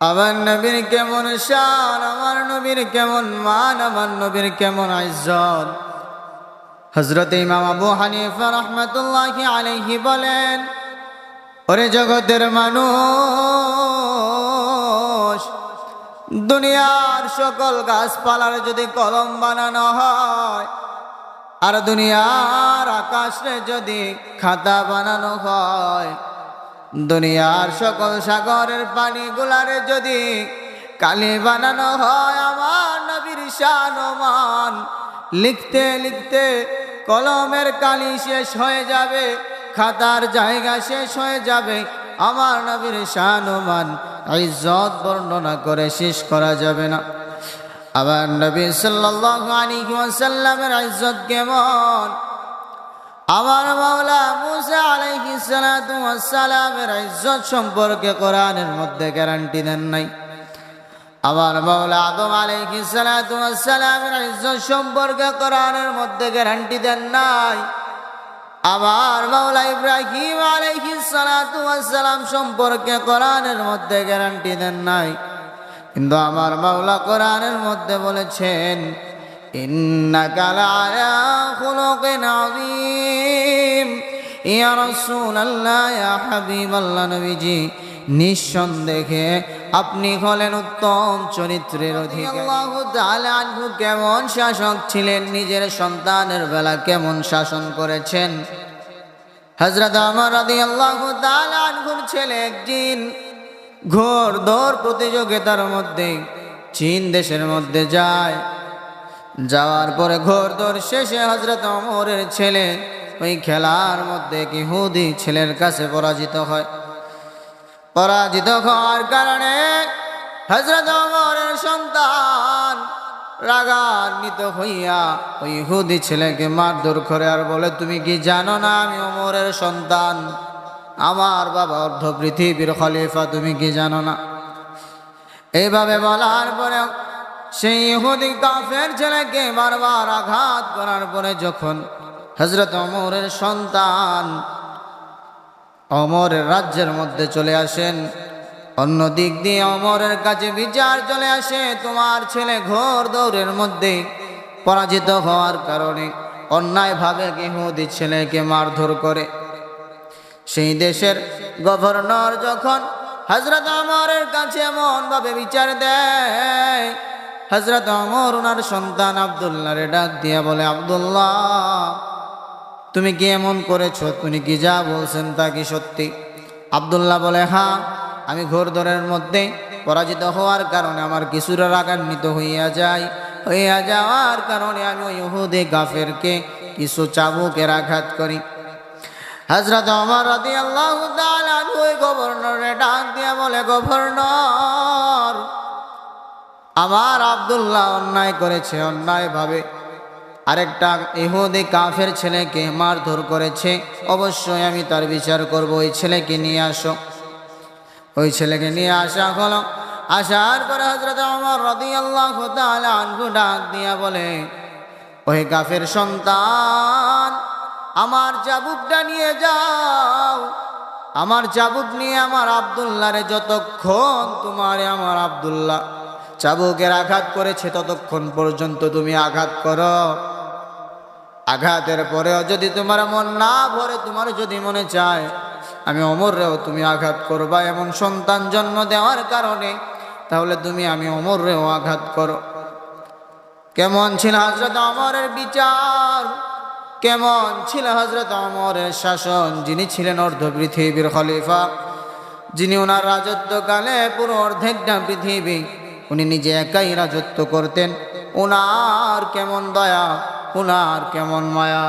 আমার নবীর কেমন শান, আমার নবীর কেমন মান, আমার নবীর কেমন ইজ্জত। হযরত ইমাম আবু হানিফা রাহমাতুল্লাহি আলাইহি বলেন, ওরে জগতের মানুষ, দুনিয়ার সকল গাছপালার যদি কলম বানানো হয়, আর দুনিয়ার আকাশে যদি খাতা বানানো হয়, দুনিয়ার সকল সাগরের পানিগুলারে যদি কালি বানানো হয়, আমার নবীর শান ও মান লিখতে লিখতে কলমের কালি শেষ হয়ে যাবে, খাতার জায়গা শেষ হয়ে যাবে। আমার নবীর শান ও মান ইজ্জত বর্ণনা করে শেষ করা যাবে না। আমার নবী সাল্লাল্লাহু আলাইহি ওয়াসাল্লামের ইজ্জত কেমন, আমার মাওলা মুসা আলাইহিস সালাতু ওয়াস সালামের ইজ্জত সম্পর্কে কোরআনের মধ্যে গ্যারান্টি দেন নাই। আমার মাওলা আদম আলাইহিস সালাতু ওয়াস সালামের ইজ্জত সম্পর্কে কোরআনের মধ্যে গ্যারান্টি দেন নাই। আমার মাওলা ইব্রাহিম আলাইহিস সালাতু ওয়াস সালাম সম্পর্কে কোরআনের মধ্যে গ্যারান্টি দেন নাই। কিন্তু আমার মাওলা কোরআনের মধ্যে বলেছেন, ইন্নাকা লাআলা খুলুকিন আযীম। ইয়া রাসূলুল্লাহ, ইয়া হাবিবাল্লাহ, নবীজি নিঃসন্দেহে আপনি হলেন উত্তম চরিত্রের অধিকারী। আল্লাহু তাআলা আনহু কেমন শাসক ছিলেন, নিজের সন্তানের বেলা কেমন শাসন করেছেন। হযরত ওমর রাদিয়াল্লাহু তাআলা আনহুর ছেলে একদিন ঘোর দৌড় প্রতিযোগিতার মধ্যে চীন দেশের মধ্যে যায়। যাওয়ার পরে ঘোর দৌড় শেষে হযরত ওমরের ছেলে ওই খেলার মধ্যে ইহুদি ছেলের কাছে পরাজিত হয়। পরাজিত হওয়ার কারণে হযরত ওমরের সন্তান রাগান্বিত হইয়া ওই ইহুদি ছেলেকে মারধর করে আর বলে, তুমি কি জানো না আমি ওমরের সন্তান, আমার বাবা অর্ধ পৃথিবীর খলিফা, তুমি কি জানো না? এইভাবে বলার পরে সেই ইহুদি কাফের ছেলেকে বারবার আঘাত করার পরে যখন হযরত ওমরের সন্তান ওমরের রাজ্যের মধ্যে চলে আসেন, অন্য দিক দিয়ে ওমরের কাছে বিচার চলে আসে, তোমার ছেলে ঘোর দৌড়ের মধ্যে পরাজিত হওয়ার কারণে অন্যায়ভাবে ইহুদি ছেলেকে মারধর করে। সেই দেশের গভর্নর যখন হযরত ওমরের কাছে এমন ভাবে বিচার দেয়, হযরত ওমর ওনার সন্তান আব্দুল্লাহরে ডাক দিয়া বলে, আব্দুল্লাহ, তুমি কি এমন করেছো? তুমি কি যা বলছেন তা কি সত্যি? আব্দুল্লাহ বলে, হ্যাঁ, আমি ঘোর দৌড়ের মধ্যে পরাজিত হওয়ার কারণে আমার কিছুটা রাগান্বিত হইয়া যাওয়ার কারণে আমি ওই ইহুদি কাফেরকে কিছু চাবুকের আঘাত করি। হযরত ওমর রাদিয়াল্লাহু তাআলা ওই গভর্নরে ডাক দিয়া বলে, গভর্নর, আমার আব্দুল্লাহ অন্যায় করেছে, অন্যায়ভাবে আরেকটা ইহুদি কাফের ছেলেকে মারধর করেছে, অবশ্যই আমি তার বিচার করব। ওই ছেলেকে নিয়ে আসো। ওই ছেলেকে নিয়ে আসা হলো। আসার পরে হযরত ওমর রাদিয়াল্লাহু তাআলা আনহু ডাক দিয়া বলে, ওই কাফের সন্তান, আমার চাবুকটা নিয়ে যাও। আমার চাবুক নিয়ে আমার আব্দুল্লাহরে যতক্ষণ তোমারে আমার আব্দুল্লাহ চাবুকের আঘাত করেছে ততক্ষণ পর্যন্ত তুমি আঘাত করো। আঘাতের পরেও যদি তোমার মন না ভরে, তোমার যদি মনে চায় আমি ওমরেও তুমি আঘাত করবা এমন সন্তান জন্ম দেওয়ার কারণে, তাহলে তুমি আমি ওমরেও আঘাত করো। কেমন ছিল হযরত ওমরের বিচার, কেমন ছিল হযরত ওমরের শাসন, যিনি ছিলেন অর্ধ পৃথিবীর খলিফা, যিনি ওনার রাজত্বকালে পুরো অর্ধেকটা পৃথিবী উনি নিজে একাই রাজত্ব করতেন। ওনার কেমন দয়া, ওনার কেমন মায়া।